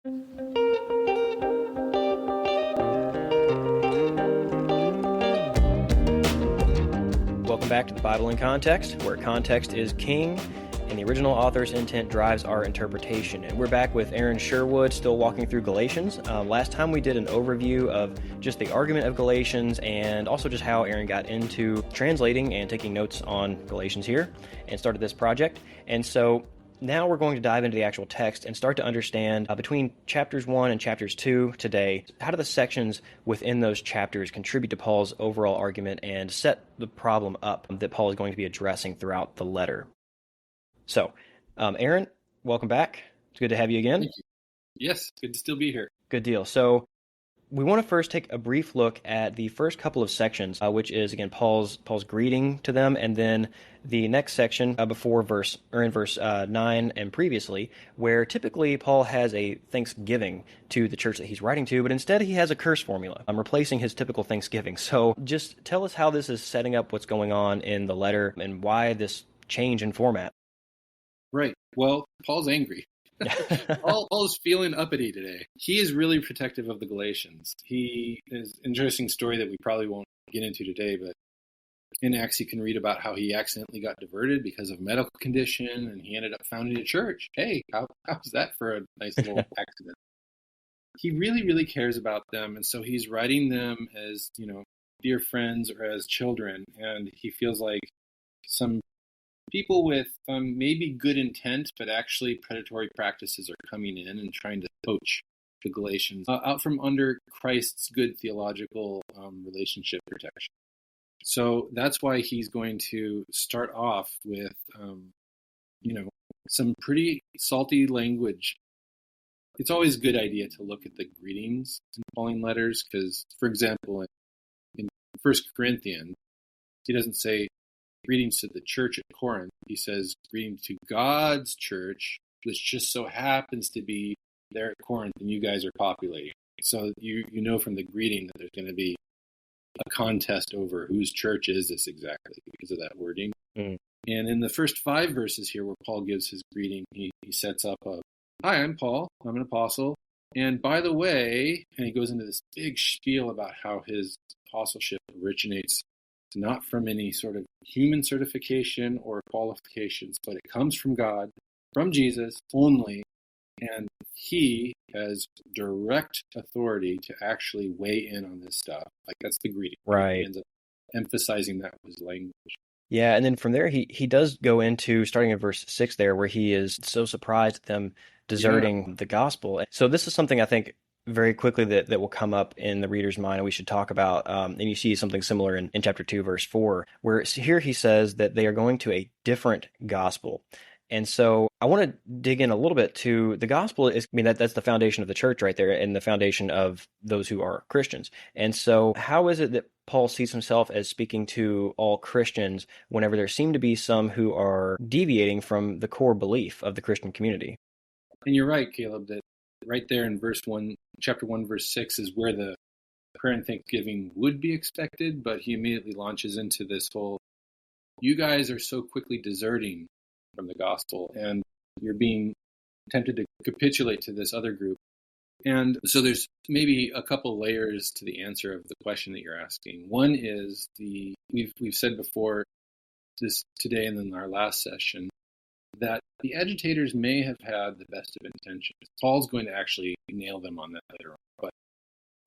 Welcome back to the Bible in Context, where context is king and the original author's intent drives our interpretation. And we're back with Aaron Sherwood, still walking through Galatians. Last time we did an overview of just the argument of Galatians and also just how Aaron got into translating and taking notes on Galatians here and started this project. And so now we're going to dive into the actual text and start to understand between chapters 1 and chapters 2 today, how do the sections within those chapters contribute to Paul's overall argument and set the problem up that Paul is going to be addressing throughout the letter. So, Aaron, welcome back. It's good to have you again. Thank you. Yes, good to still be here. Good deal. So we want to first take a brief look at the first couple of sections, which is, again, Paul's greeting to them, and then the next section in verse 9 and previously, where typically Paul has a thanksgiving to the church that he's writing to, but instead he has a curse formula. I'm replacing his typical thanksgiving. So just tell us how this is setting up what's going on in the letter and why this change in format. Right. Well, Paul's angry. Paul's feeling uppity today. He is really protective of the Galatians. He is an interesting story that we probably won't get into today, but in Acts you can read about how he accidentally got diverted because of medical condition, and he ended up founding a church. Hey, how's that for a nice little accident? He really, really cares about them, and so he's writing them as, dear friends or as children, and he feels like some people with maybe good intent, but actually predatory practices are coming in and trying to poach the Galatians out from under Christ's good theological relationship protection. So that's why he's going to start off with, some pretty salty language. It's always a good idea to look at the greetings in Pauline letters because, for example, in 1 Corinthians, he doesn't say, greetings to the church at Corinth. He says, greetings to God's church, which just so happens to be there at Corinth, and you guys are populating. So you know from the greeting that there's going to be a contest over whose church is this exactly because of that wording. Mm. And in the first 5 verses here where Paul gives his greeting, he sets up hi, I'm Paul, I'm an apostle. And by the way, and he goes into this big spiel about how his apostleship originates not from any sort of human certification or qualifications, but it comes from God, from Jesus only, and he has direct authority to actually weigh in on this stuff. Like, that's the greeting. Right. He ends up emphasizing that with his language. Yeah, and then from there, he does go into, starting in verse 6 there, where he is so surprised at them deserting the gospel. So this is something I think very quickly that will come up in the reader's mind and we should talk about. And you see something similar in chapter 2, verse 4, where here he says that they are going to a different gospel. And so I want to dig in a little bit to the gospel. That's the foundation of the church right there and the foundation of those who are Christians. And so how is it that Paul sees himself as speaking to all Christians whenever there seem to be some who are deviating from the core belief of the Christian community? And you're right, Caleb, that right there in chapter 1, verse 6 is where the prayer and thanksgiving would be expected, but he immediately launches into this whole, you guys are so quickly deserting from the gospel, and you're being tempted to capitulate to this other group. And so there's maybe a couple layers to the answer of the question that you're asking. One is we've said before this today and in our last session that the agitators may have had the best of intentions. Paul's going to actually nail them on that later on. But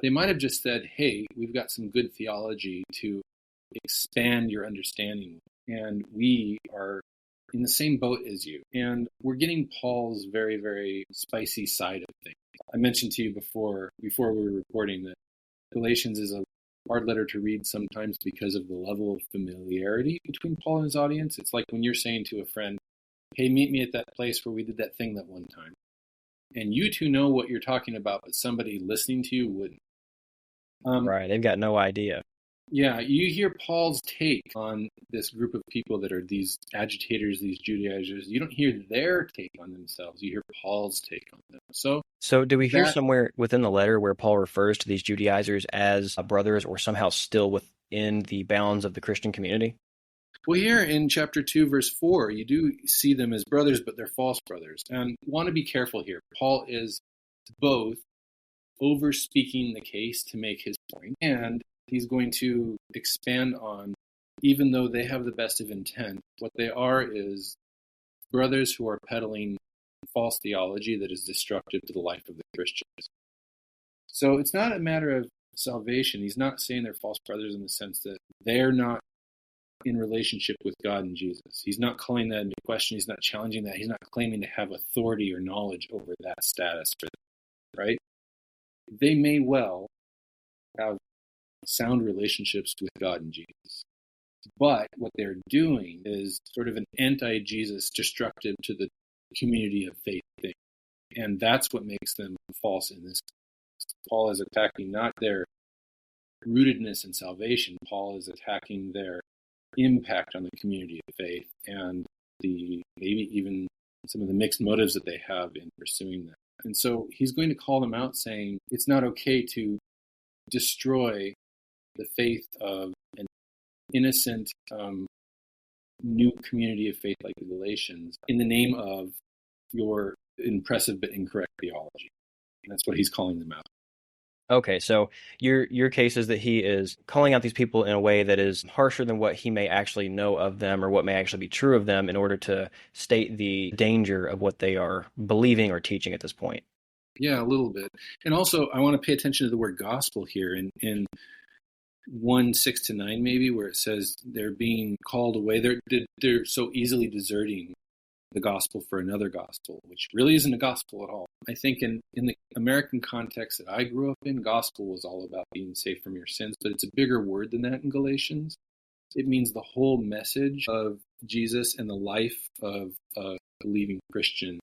they might have just said, hey, we've got some good theology to expand your understanding, and we are in the same boat as you. And we're getting Paul's very, very spicy side of things. I mentioned to you before we were recording that Galatians is a hard letter to read sometimes because of the level of familiarity between Paul and his audience. It's like when you're saying to a friend, hey, meet me at that place where we did that thing that one time. And you two know what you're talking about, but somebody listening to you wouldn't. Right, they've got no idea. Yeah, you hear Paul's take on this group of people that are these agitators, these Judaizers. You don't hear their take on themselves. You hear Paul's take on them. So do we hear somewhere within the letter where Paul refers to these Judaizers as brothers or somehow still within the bounds of the Christian community? Well, here in chapter 2, verse 4, you do see them as brothers, but they're false brothers. And want to be careful here. Paul is both over speaking the case to make his point, and he's going to expand on, even though they have the best of intent, what they are is brothers who are peddling false theology that is destructive to the life of the Christians. So it's not a matter of salvation. He's not saying they're false brothers in the sense that they're not in relationship with God and Jesus. He's not calling that into question. He's not challenging that. He's not claiming to have authority or knowledge over that status for them, right? They may well have sound relationships with God and Jesus. But what they're doing is sort of an anti-Jesus, destructive to the community of faith thing. And that's what makes them false in this. Paul is attacking not their rootedness in salvation. Paul is attacking their impact on the community of faith and the maybe even some of the mixed motives that they have in pursuing that. And so he's going to call them out, saying it's not okay to destroy the faith of an innocent new community of faith like the Galatians in the name of your impressive but incorrect theology. And that's what he's calling them out. Okay, so your case is that he is calling out these people in a way that is harsher than what he may actually know of them or what may actually be true of them in order to state the danger of what they are believing or teaching at this point. Yeah, a little bit. And also, I want to pay attention to the word gospel here in 1:6-9 maybe, where it says they're being called away. They're so easily deserting the gospel for another gospel, which really isn't a gospel at all. I think in the American context that I grew up in, gospel was all about being saved from your sins, but it's a bigger word than that in Galatians. It means the whole message of Jesus and the life of a believing Christian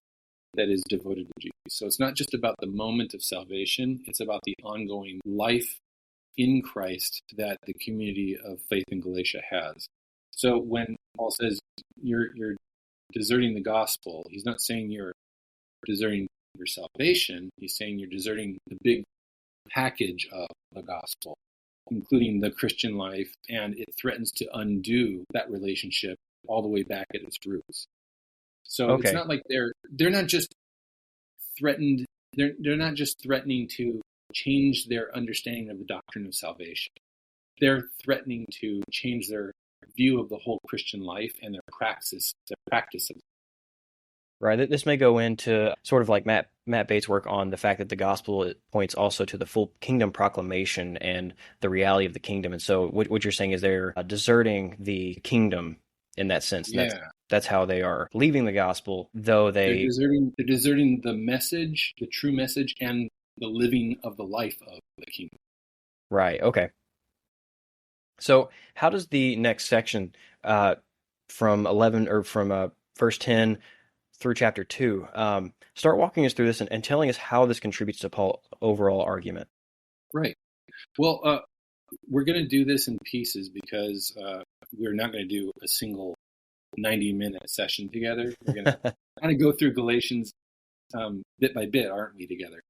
that is devoted to Jesus. So it's not just about the moment of salvation, it's about the ongoing life in Christ that the community of faith in Galatia has. So when Paul says you're deserting the gospel, he's not saying you're deserting your salvation. He's saying you're deserting the big package of the gospel, including the Christian life, and it threatens to undo that relationship all the way back at its roots. So It's not like they're not just threatened. They're not just threatening to change their understanding of the doctrine of salvation. They're threatening to change their view of the whole Christian life and their practice of it. Right. This may go into sort of like Matt Bates' work on the fact that the gospel points also to the full kingdom proclamation and the reality of the kingdom. And so what you're saying is they're deserting the kingdom in that sense. Yeah. That's how they are leaving the gospel, though they're deserting the message, the true message, and the living of the life of the kingdom. Right. Okay. So how does the next section from verse 10 through chapter 2 start walking us through this and telling us how this contributes to Paul's overall argument? Right. Well, we're going to do this in pieces because we're not going to do a single 90-minute session together. We're going to kind of go through Galatians bit by bit, aren't we, together?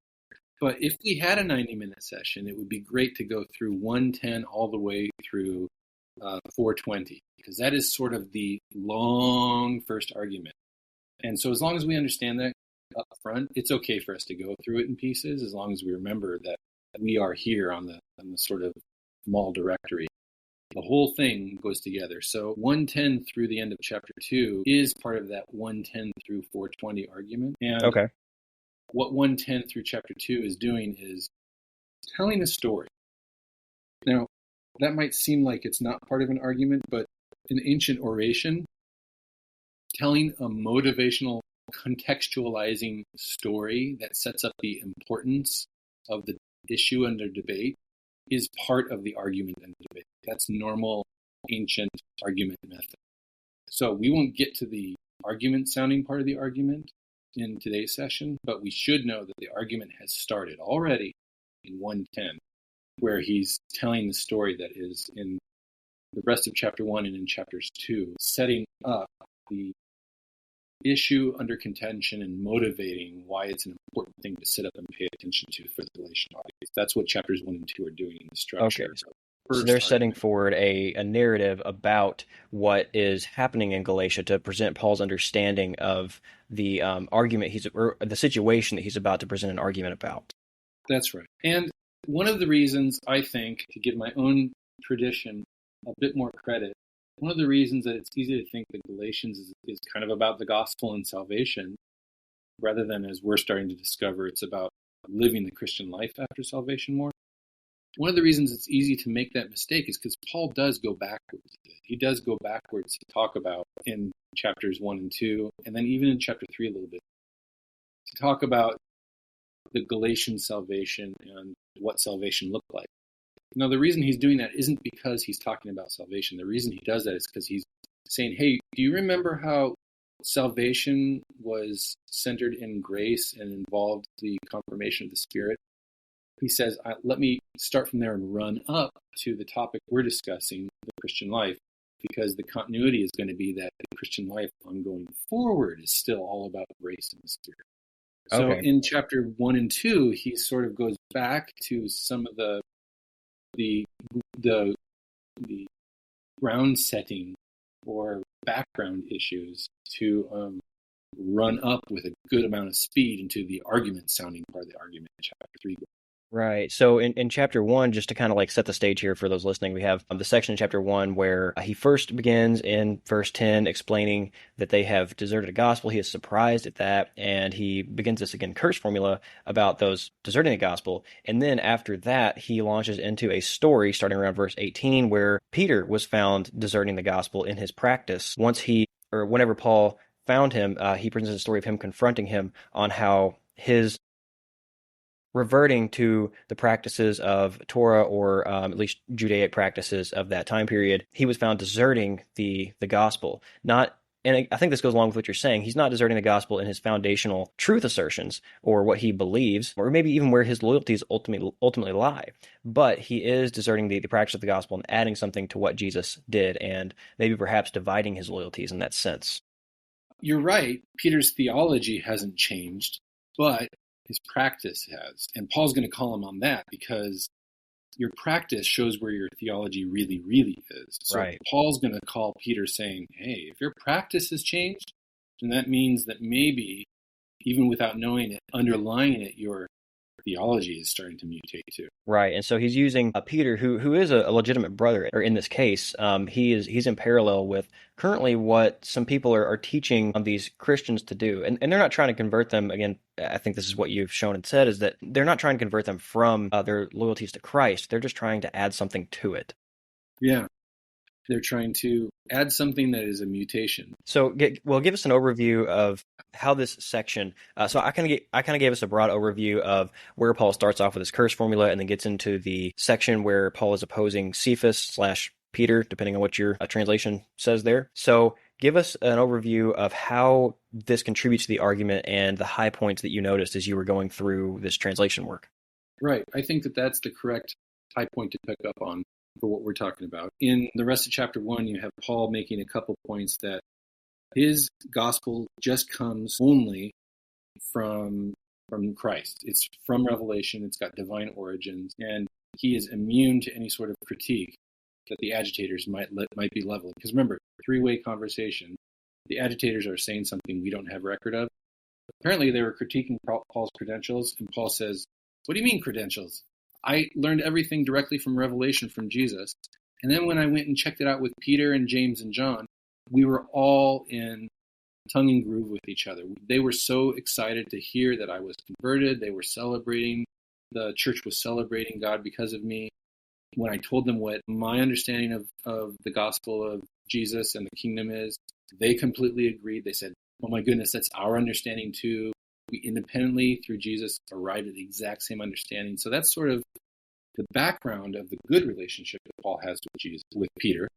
But if we had a 90-minute session, it would be great to go through 1:10 all the way through 4:20, because that is sort of the long first argument. And so as long as we understand that up front, it's okay for us to go through it in pieces, as long as we remember that we are here on the sort of mall directory. The whole thing goes together. So 1:10 through the end of chapter 2 is part of that 1:10 through 4:20 argument. And okay. What 1:10 through chapter 2 is doing is telling a story. Now, that might seem like it's not part of an argument, but in ancient oration, telling a motivational, contextualizing story that sets up the importance of the issue under debate is part of the argument and debate. That's normal ancient argument method. So we won't get to the argument sounding part of the argument in today's session, but we should know that the argument has started already in 1:10, where he's telling the story that is in the rest of chapter 1 and in chapters 2, setting up the issue under contention and motivating why it's an important thing to sit up and pay attention to for the Galatian audience. That's what chapters 1 and 2 are doing in the structure. Okay. So first they're setting argument. forward a narrative about what is happening in Galatia to present Paul's understanding of the argument or the situation that he's about to present an argument about. That's right. And one of the reasons I think, to give my own tradition a bit more credit, one of the reasons that it's easy to think that Galatians is kind of about the gospel and salvation, rather than, as we're starting to discover, it's about living the Christian life after salvation more. One of the reasons it's easy to make that mistake is because Paul does go backwards. He does go backwards to talk about in chapters 1 and 2, and then even in chapter 3 a little bit, to talk about the Galatian salvation and what salvation looked like. Now, the reason he's doing that isn't because he's talking about salvation. The reason he does that is because he's saying, hey, do you remember how salvation was centered in grace and involved the confirmation of the Spirit? He says, let me start from there and run up to the topic we're discussing, the Christian life, because the continuity is going to be that the Christian life ongoing forward is still all about grace and the Spirit. So Okay. in chapter 1 and 2, he sort of goes back to some of the ground setting or background issues to run up with a good amount of speed into the argument sounding part of the argument in chapter 3. Right. So in chapter 1, just to kind of like set the stage here for those listening, we have the section in chapter 1 where he first begins in verse 10 explaining that they have deserted the gospel. He is surprised at that, and he begins this again curse formula about those deserting the gospel. And then after that, he launches into a story starting around verse 18 where Peter was found deserting the gospel in his practice. Whenever Paul found him, he presents a story of him confronting him on how his reverting to the practices of Torah or at least Judaic practices of that time period, he was found deserting the gospel. And I think this goes along with what you're saying. He's not deserting the gospel in his foundational truth assertions or what he believes, or maybe even where his loyalties ultimately lie. But he is deserting the practice of the gospel and adding something to what Jesus did, and maybe perhaps dividing his loyalties in that sense. You're right. Peter's theology hasn't changed, but his practice has. And Paul's going to call him on that because your practice shows where your theology really, really is. So Right. Paul's going to call Peter saying, hey, if your practice has changed, then that means that maybe, even without knowing it, underlying it, your theology is starting to mutate too. Right, and so he's using Peter, who is a legitimate brother, or in this case, he's in parallel with currently what some people are teaching these Christians to do, and they're not trying to convert them. Again, I think this is what you've shown and said, is that they're not trying to convert them from their loyalties to Christ. They're just trying to add something to it. Yeah. They're trying to add something that is a mutation. So, give us an overview of how this section. So, I kind of gave us a broad overview of where Paul starts off with his curse formula, and then gets into the section where Paul is opposing Cephas/Peter, depending on what your translation says there. So, give us an overview of how this contributes to the argument and the high points that you noticed as you were going through this translation work. Right. I think that that's the correct high point to pick up on for what we're talking about. In the rest of chapter 1, you have Paul making a couple points that his gospel just comes only from Christ. It's from revelation. It's got divine origins, and he is immune to any sort of critique that the agitators might be leveling. Because remember, three-way conversation. The agitators are saying something we don't have record of. Apparently, they were critiquing Paul's credentials, and Paul says, "What do you mean credentials? I learned everything directly from revelation from Jesus. And then when I went and checked it out with Peter and James and John, we were all in tongue and groove with each other. They were so excited to hear that I was converted. They were celebrating. The church was celebrating God because of me. When I told them what my understanding of the gospel of Jesus and the kingdom is, they completely agreed. They said, oh my goodness, that's our understanding too. We independently, through Jesus, arrived at the exact same understanding. So that's sort of the background of the good relationship that Paul has with Peter,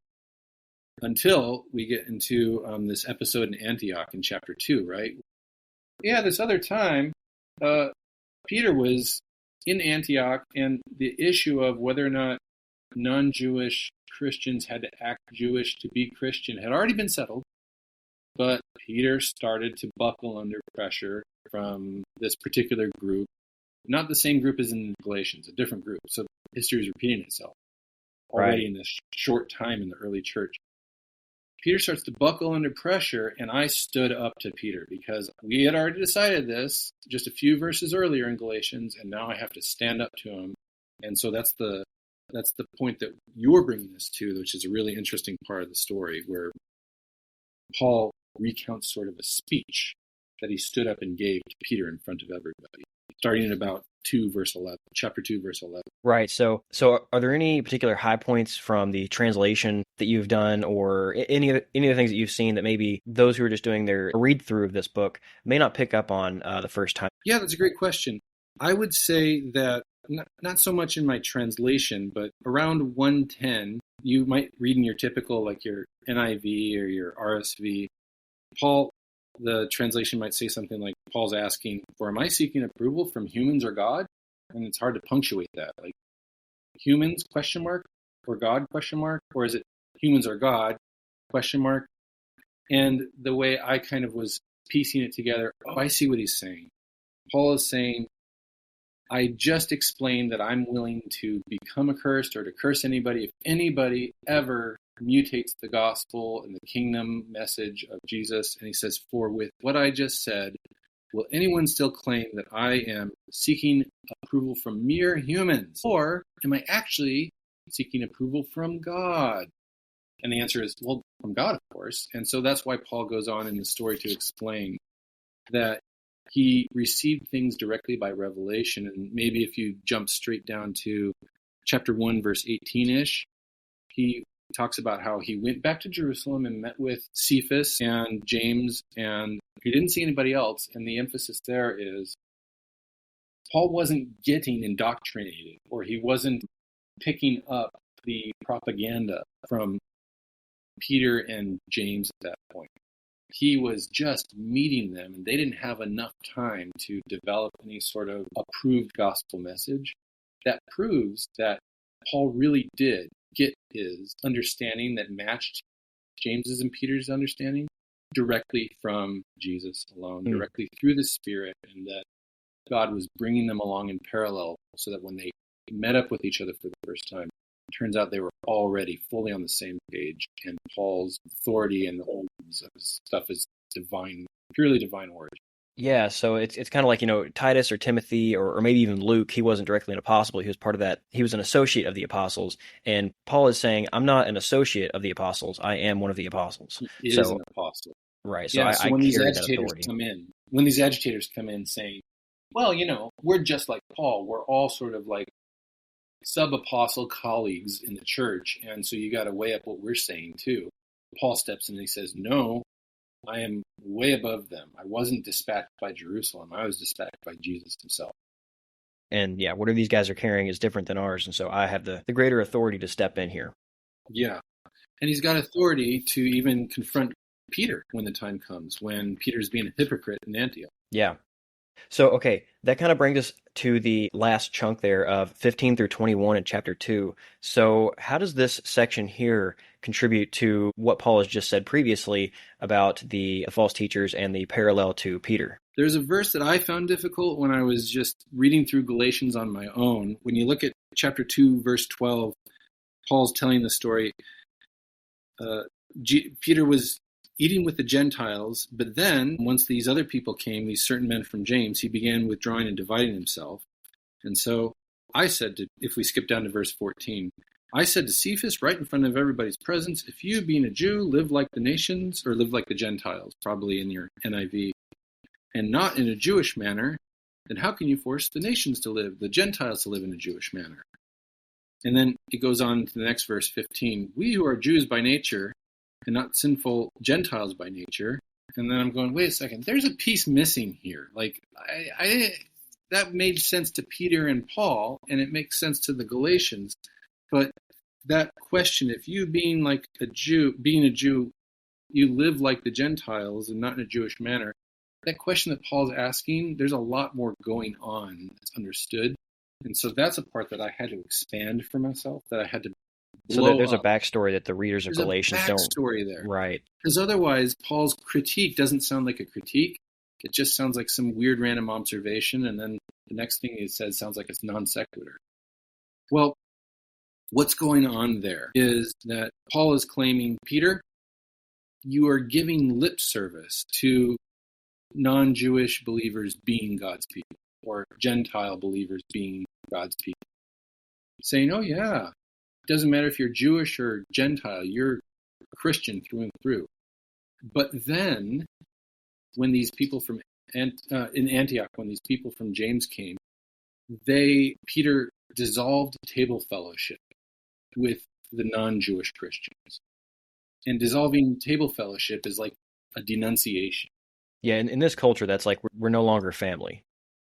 until we get into this episode in Antioch in chapter 2, right? Yeah, this other time, Peter was in Antioch, and the issue of whether or not non-Jewish Christians had to act Jewish to be Christian had already been settled, but Peter started to buckle under pressure from this particular group, not the same group as in Galatians, a different group. So history is repeating itself. already Right. in this short time in the early church. Peter starts to buckle under pressure, and I stood up to Peter because we had already decided this just a few verses earlier in Galatians, and now I have to stand up to him. And so that's the point that you're bringing us to, which is a really interesting part of the story, where Paul recounts sort of a speech that he stood up and gave to Peter in front of everybody, starting at about chapter 2, verse 11. Right. So are there any particular high points from the translation that you've done, or any of the things that you've seen that maybe those who are just doing their read through of this book may not pick up on the first time? Yeah, that's a great question. I would say that not so much in my translation, but around 110, you might read in your typical, like your NIV or your RSV, Paul, the translation might say something like, Paul's asking, for am I seeking approval from humans or God? And it's hard to punctuate that. Like, humans, question mark, or God, question mark, or is it humans or God, question mark? And the way I kind of was piecing it together, I see what he's saying. Paul is saying, I just explained that I'm willing to become accursed or to curse anybody if anybody ever mutates the gospel and the kingdom message of Jesus. And he says, for with what I just said, will anyone still claim that I am seeking approval from mere humans? Or am I actually seeking approval from God? And the answer is, well, from God, of course. And so that's why Paul goes on in the story to explain that he received things directly by revelation. And maybe if you jump straight down to chapter 1, verse 18-ish, he talks about how he went back to Jerusalem and met with Cephas and James, and he didn't see anybody else. And the emphasis there is Paul wasn't getting indoctrinated, or he wasn't picking up the propaganda from Peter and James at that point. He was just meeting them, and they didn't have enough time to develop any sort of approved gospel message. That proves that Paul really did get his understanding that matched James's and Peter's understanding directly from Jesus alone, directly through the Spirit, and that God was bringing them along in parallel so that when they met up with each other for the first time, it turns out they were already fully on the same page, and Paul's authority and the whole stuff is divine, purely divine origin. Yeah, so it's kind of like, Titus or Timothy or maybe even Luke, he wasn't directly an apostle. He was part of that. He was an associate of the apostles. And Paul is saying, I'm not an associate of the apostles. I am one of the apostles. He is an apostle. Right. So Yeah, so I when these carry that agitators authority. when these agitators come in saying, well, we're just like Paul. We're all sort of like sub-apostle colleagues in the church, and so you got to weigh up what we're saying too. Paul steps in and he says, no, I am way above them. I wasn't dispatched by Jerusalem. I was dispatched by Jesus himself. And yeah, whatever these guys are carrying is different than ours. And so I have the greater authority to step in here. Yeah. And he's got authority to even confront Peter when the time comes, when Peter's being a hypocrite in Antioch. Yeah. So, okay, that kind of brings us to the last chunk there of 15 through 21 in chapter 2. So how does this section here contribute to what Paul has just said previously about the false teachers and the parallel to Peter? There's a verse that I found difficult when I was just reading through Galatians on my own. When you look at chapter 2, verse 12, Paul's telling the story. Peter was eating with the Gentiles, but then, once these other people came, these certain men from James, he began withdrawing and dividing himself. And so I said if we skip down to verse 14, I said to Cephas, right in front of everybody's presence, if you, being a Jew, live like the nations, or live like the Gentiles, probably in your NIV, and not in a Jewish manner, then how can you force the nations to live, the Gentiles to live in a Jewish manner? And then it goes on to the next verse, 15. We who are Jews by nature, and not sinful Gentiles by nature. And then I'm going, wait a second, there's a piece missing here. Like, that made sense to Peter and Paul, and it makes sense to the Galatians. But that question, if you being a Jew, you live like the Gentiles and not in a Jewish manner, that question that Paul's asking, there's a lot more going on that's understood. And so that's a part that I had to expand for myself, that I had to So blow there's up. a backstory that the readers of There's Galatians a don't. backstory there. Right. Because otherwise, Paul's critique doesn't sound like a critique. It just sounds like some weird random observation, and then the next thing he says sounds like it's non sequitur. Well, What's going on there is that Paul is claiming, Peter, you are giving lip service to non-Jewish believers being God's people, or Gentile believers being God's people. Saying, oh yeah, it doesn't matter if you're Jewish or Gentile, you're a Christian through and through. But then, when these people from in Antioch, when these people from James came, Peter dissolved table fellowship with the non-Jewish Christians. And dissolving table fellowship is like a denunciation. Yeah, in this culture, that's like we're no longer family.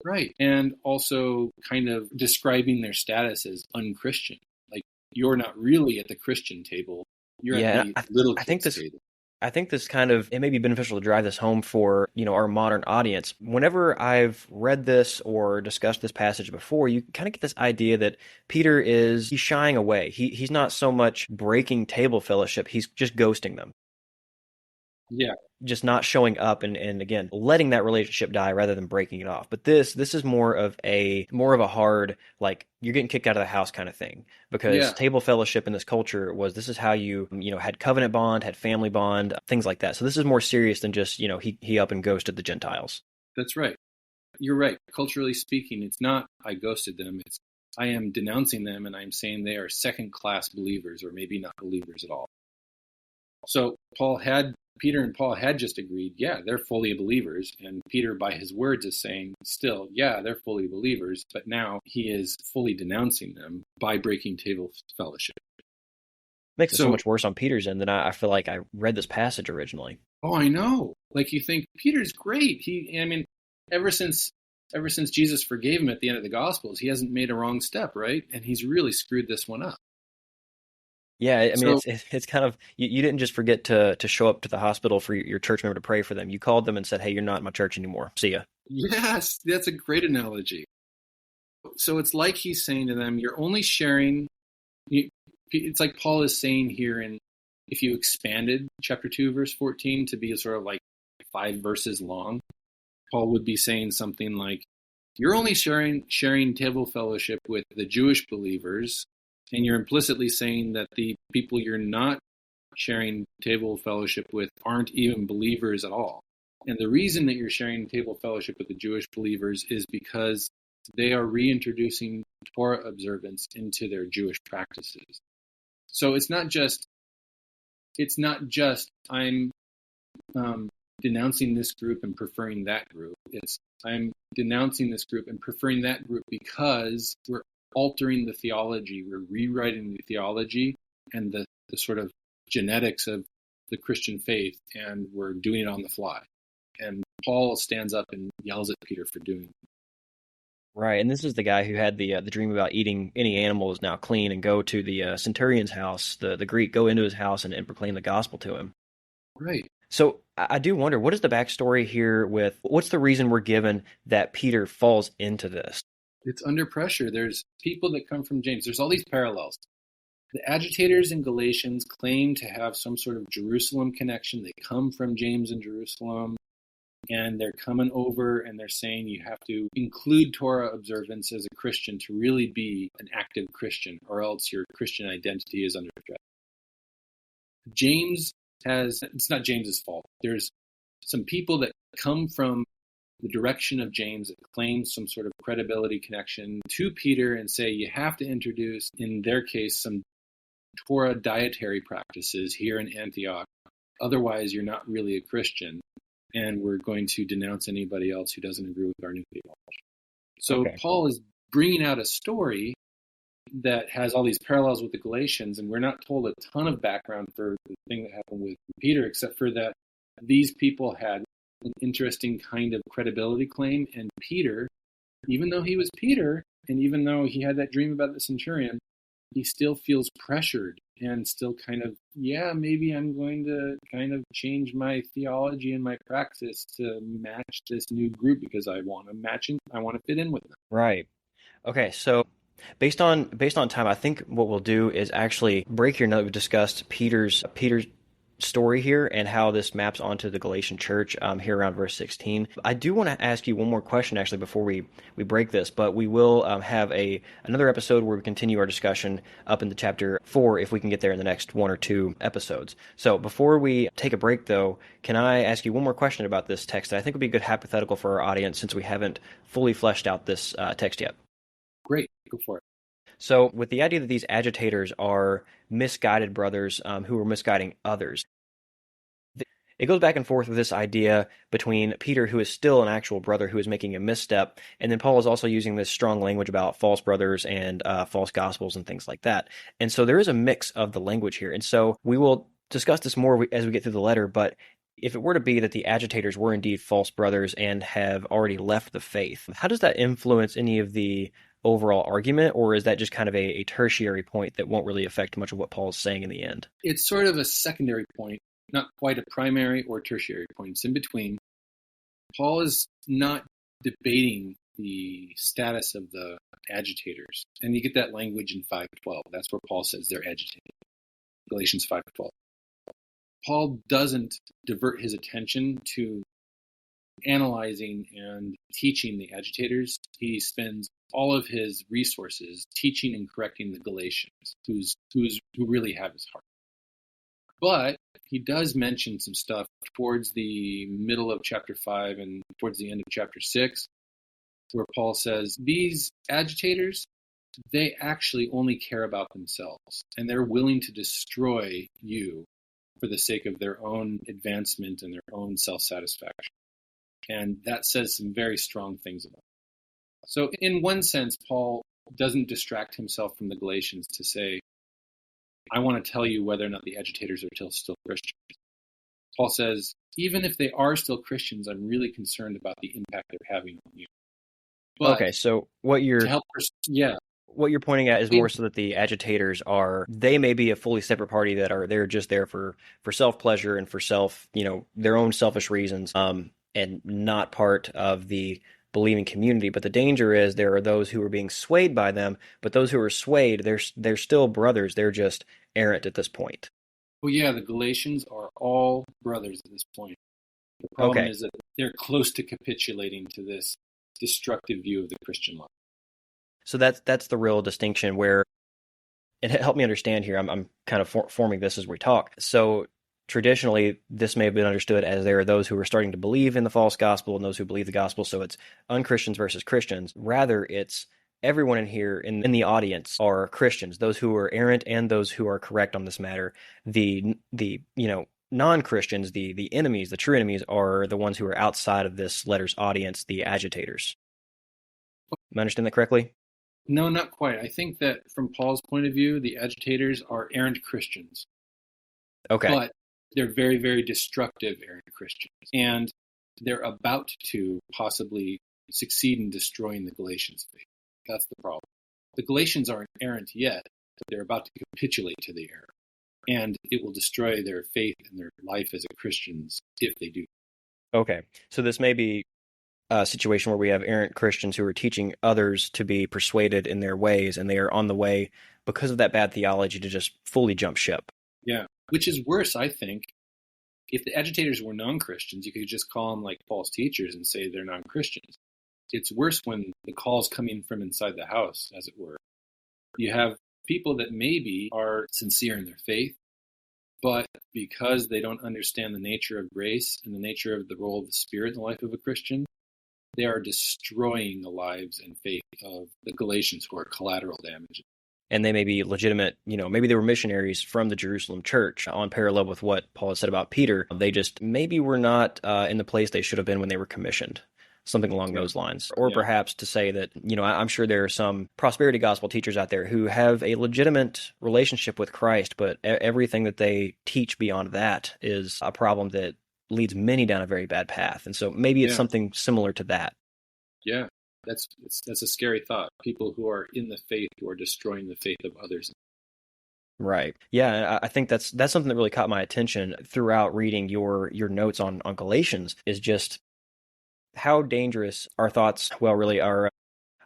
Right. And also kind of describing their status as unchristian. Like, you're not really at the Christian table. You're at the little kids table. I think this kind of, it may be beneficial to drive this home for, our modern audience. Whenever I've read this or discussed this passage before, you kind of get this idea that Peter he's shying away. He's not so much breaking table fellowship, he's just ghosting them. Yeah. Just not showing up and again, letting that relationship die rather than breaking it off. But this is more of a hard, like, you're getting kicked out of the house kind of thing. Because table fellowship in this culture this is how you had covenant bond, had family bond, things like that. So this is more serious than just, he up and ghosted the Gentiles. That's right. You're right. Culturally speaking, it's not I ghosted them. It's I am denouncing them and I'm saying they are second-class believers, or maybe not believers at all. So Peter and Paul had just agreed, yeah, they're fully believers. And Peter, by his words, is saying still, yeah, they're fully believers. But now he is fully denouncing them by breaking table fellowship. Makes it so much worse on Peter's end than I feel like I read this passage originally. Oh, I know. Like, you think Peter's great. Ever since Jesus forgave him at the end of the Gospels, he hasn't made a wrong step, right? And he's really screwed this one up. Yeah, it's kind of, you didn't just forget to show up to the hospital for your church member to pray for them. You called them and said, hey, you're not in my church anymore. See ya. Yes, that's a great analogy. So it's like he's saying to them, you're only sharing, it's like Paul is saying here, if you expanded chapter 2, verse 14 to be sort of like 5 verses long, Paul would be saying something like, you're only sharing table fellowship with the Jewish believers, and you're implicitly saying that the people you're not sharing table fellowship with aren't even believers at all. And the reason that you're sharing table fellowship with the Jewish believers is because they are reintroducing Torah observance into their Jewish practices. So it's not just I'm denouncing this group and preferring that group. It's I'm denouncing this group and preferring that group because we're altering the theology, we're rewriting the theology and the sort of genetics of the Christian faith, and we're doing it on the fly. And Paul stands up and yells at Peter for doing it. Right, and this is the guy who had the dream about eating any animal is now clean, and go to the centurion's house, the Greek, go into his house and proclaim the gospel to him. Right. So I do wonder, what is the backstory here what's the reason we're given that Peter falls into this? It's under pressure. There's people that come from James. There's all these parallels. The agitators in Galatians claim to have some sort of Jerusalem connection. They come from James in Jerusalem, and they're coming over and they're saying you have to include Torah observance as a Christian to really be an active Christian, or else your Christian identity is under threat. It's not James's fault. There's some people that come from the direction of James that claim some sort of credibility connection to Peter and say you have to introduce, in their case, some Torah dietary practices here in Antioch. Otherwise, you're not really a Christian, and we're going to denounce anybody else who doesn't agree with our new theology. So Paul is bringing out a story that has all these parallels with the Galatians, and we're not told a ton of background for the thing that happened with Peter, except for that these people had an interesting kind of credibility claim, and Peter, even though he was Peter, and even though he had that dream about the centurion, he still feels pressured and still kind of, maybe I'm going to kind of change my theology and my praxis to match this new group because I want to fit in with them. Right. Okay, so based on time, I think what we'll do is actually break here now that we've discussed Peter's story here and how this maps onto the Galatian church here around verse 16. I do want to ask you one more question actually before we break this, but we will have another episode where we continue our discussion up into chapter 4 if we can get there in the next 1 or 2 episodes. So before we take a break though, can I ask you one more question about this text that I think would be a good hypothetical for our audience since we haven't fully fleshed out this text yet? Great, go for it. So with the idea that these agitators are misguided brothers who are misguiding others, it goes back and forth with this idea between Peter, who is still an actual brother who is making a misstep, and then Paul is also using this strong language about false brothers and false gospels and things like that. And so there is a mix of the language here. And so we will discuss this more as we get through the letter, but if it were to be that the agitators were indeed false brothers and have already left the faith, how does that influence any of the overall argument, or is that just kind of a tertiary point that won't really affect much of what Paul is saying in the end? It's sort of a secondary point, not quite a primary or tertiary point. It's in between. Paul is not debating the status of the agitators. And you get that language in 5:12. That's where Paul says they're agitated. Galatians 5:12. Paul doesn't divert his attention to analyzing and teaching the agitators. He spends all of his resources teaching and correcting the Galatians, who really have his heart. But he does mention some stuff towards the middle of chapter 5 and towards the end of chapter 6, where Paul says, these agitators, they actually only care about themselves, and they're willing to destroy you for the sake of their own advancement and their own self-satisfaction. And that says some very strong things about it. So in one sense, Paul doesn't distract himself from the Galatians to say, I want to tell you whether or not the agitators are still Christians. Paul says, even if they are still Christians, I'm really concerned about the impact they're having on you. But okay, so what you're pointing at is more so that the agitators they may be a fully separate party that they're just there for self-pleasure and for their own selfish reasons, and not part of the believing community. But the danger is there are those who are being swayed by them, but those who are swayed, they're still brothers. They're just errant at this point. Well, yeah, the Galatians are all brothers at this point. The problem is that they're close to capitulating to this destructive view of the Christian life. So that's the real distinction where, and help me understand here, I'm kind of forming this as we talk. So traditionally, this may have been understood as there are those who are starting to believe in the false gospel and those who believe the gospel, so it's unchristians versus Christians. Rather, it's everyone in here in the audience are Christians, those who are errant and those who are correct on this matter. The non-Christians, the enemies, the true enemies, are the ones who are outside of this letter's audience, the agitators. Am I understanding that correctly? No, not quite. I think that from Paul's point of view, the agitators are errant Christians. Okay. But they're very, very destructive errant Christians. And they're about to possibly succeed in destroying the Galatians' faith. That's the problem. The Galatians aren't errant yet, but they're about to capitulate to the error. And it will destroy their faith and their life as Christians if they do. Okay. So this may be a situation where we have errant Christians who are teaching others to be persuaded in their ways, and they are on the way, because of that bad theology, to just fully jump ship. Yeah, which is worse, I think. If the agitators were non-Christians, you could just call them like Paul's teachers and say they're non-Christians. It's worse when the call's coming from inside the house, as it were. You have people that maybe are sincere in their faith, but because they don't understand the nature of grace and the nature of the role of the Spirit in the life of a Christian, they are destroying the lives and faith of the Galatians who are collateral damage. And they may be legitimate, maybe they were missionaries from the Jerusalem church, on parallel with what Paul has said about Peter. They just maybe were not in the place they should have been when they were commissioned. Something along those lines. Or perhaps to say that, I'm sure there are some prosperity gospel teachers out there who have a legitimate relationship with Christ, but everything that they teach beyond that is a problem that leads many down a very bad path. And so maybe it's something similar to that. Yeah, that's a scary thought. People who are in the faith who are destroying the faith of others. Right. Yeah, I think that's something that really caught my attention throughout reading your notes on Galatians, is just how dangerous our thoughts, really our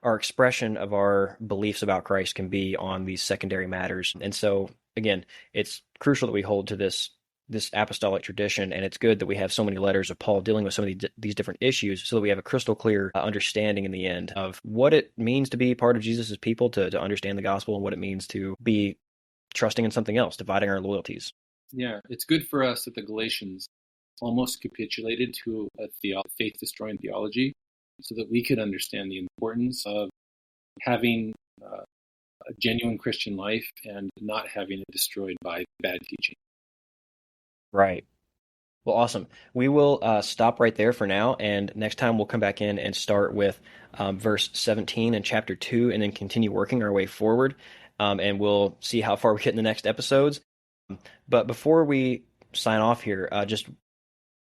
expression of our beliefs about Christ can be on these secondary matters. And so, again, it's crucial that we hold to this this apostolic tradition, and it's good that we have so many letters of Paul dealing with some of these different issues so that we have a crystal clear understanding in the end of what it means to be part of Jesus' people, to understand the gospel, and what it means to be trusting in something else, dividing our loyalties. Yeah, it's good for us that the Galatians almost capitulated to a faith-destroying theology so that we could understand the importance of having a genuine Christian life and not having it destroyed by bad teaching. Right. Well, awesome. We will stop right there for now, and next time we'll come back in and start with verse 17 in chapter 2, and then continue working our way forward, and we'll see how far we get in the next episodes. But before we sign off here, just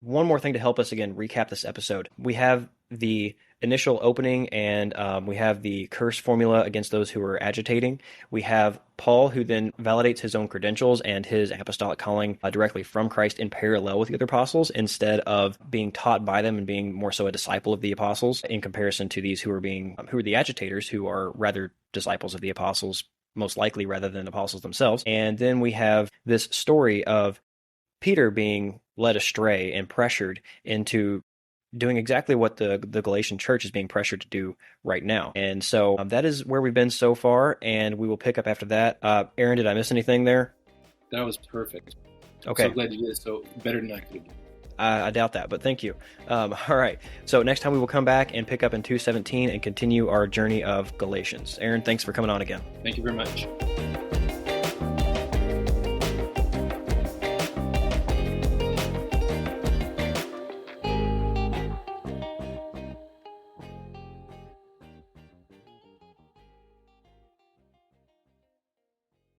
one more thing to help us, again, recap this episode. We have the initial opening, and we have the curse formula against those who are agitating. We have Paul, who then validates his own credentials and his apostolic calling directly from Christ in parallel with the other apostles, instead of being taught by them and being more so a disciple of the apostles, in comparison to these who are the agitators, who are rather disciples of the apostles, most likely, rather than apostles themselves. And then we have this story of Peter being led astray and pressured into doing exactly what the Galatian church is being pressured to do right now. And so that is where we've been so far, and we will pick up after that. Aaron, did I miss anything there? That was perfect. Okay. I'm so glad you did it, so better than I could have done. I doubt that, but thank you. All right. So next time we will come back and pick up in 2:17 and continue our journey of Galatians. Aaron, thanks for coming on again. Thank you very much.